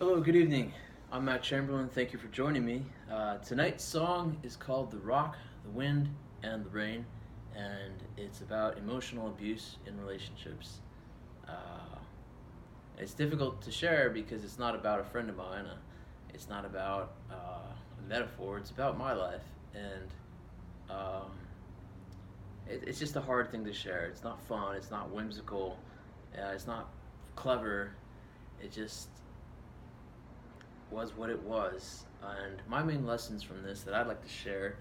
Hello, good evening. I'm Matt Chamberlain. Thank you for joining me. Tonight's song is called The Rock, the Wind, and the Rain, and it's about emotional abuse in relationships. Uh, it's difficult to share because it's not about a friend of mine. It's not about a metaphor. It's about my life, and um, it's just a hard thing to share. It's not fun. It's not whimsical. It's not clever. It just was what it was. And my main lessons from this that I'd like to share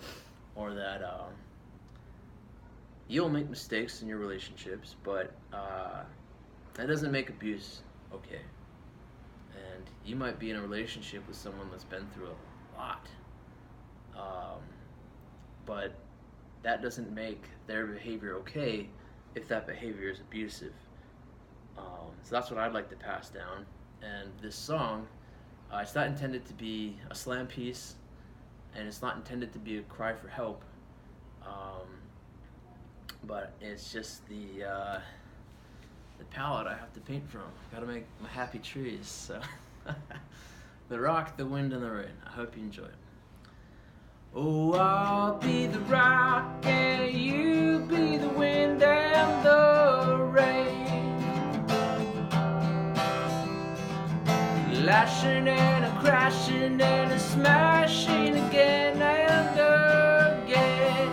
are that you'll make mistakes in your relationships, but that doesn't make abuse okay. And you might be in a relationship with someone that's been through a lot, um, but that doesn't make their behavior okay if that behavior is abusive. So that's what I'd like to pass down. And this song, it's not intended to be a slam piece, and it's not intended to be a cry for help. Um, but it's just the palette I have to paint from. I gotta make my happy trees. So, the rock, the wind, and the rain. I hope you enjoy it. Oh, I'll be the rock, and you be the wind and the rain. Lashing and a crashing and a smashing again and again.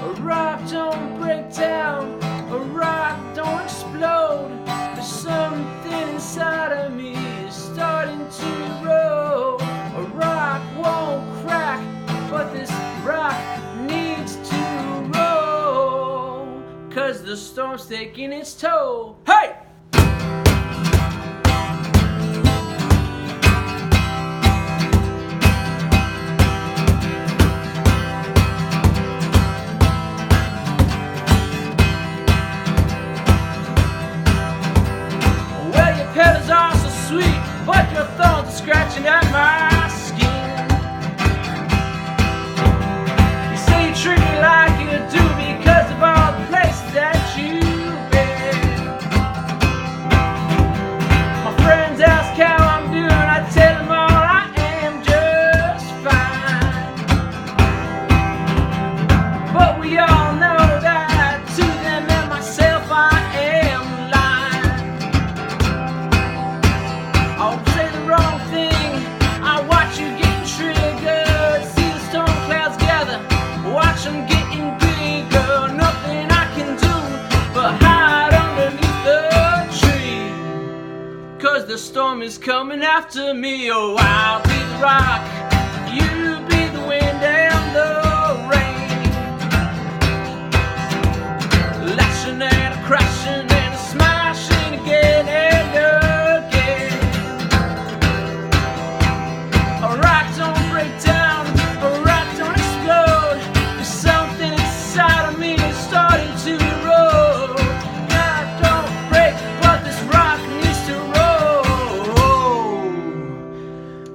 A rock don't break down, a rock don't explode. There's something inside of me is starting to grow. A rock won't crack, but this rock needs to roll, 'cause the storm's taking its toll. Hey! Petals are so sweet, but your thorns are scratching at my skin. You say you treat me like you do because of all the places that you've been. My friends ask how I'm doing, I tell them all I am just fine. But we all know that to them and myself I am. I'll say the wrong thing, I watch you getting triggered. See the storm clouds gather, watch them getting bigger. Nothing I can do but hide underneath the tree, 'cause the storm is coming after me. Oh, I'll be the rock, you be the wind and the rain. Lashing and a crashing and a smashing again and again.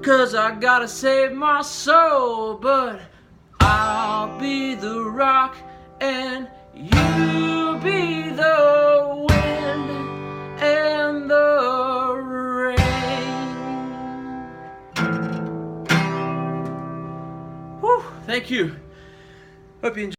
Cause I gotta save my soul, but I'll be the rock and you be the wind and the rain. Whew, thank you. Hope you enjoyed.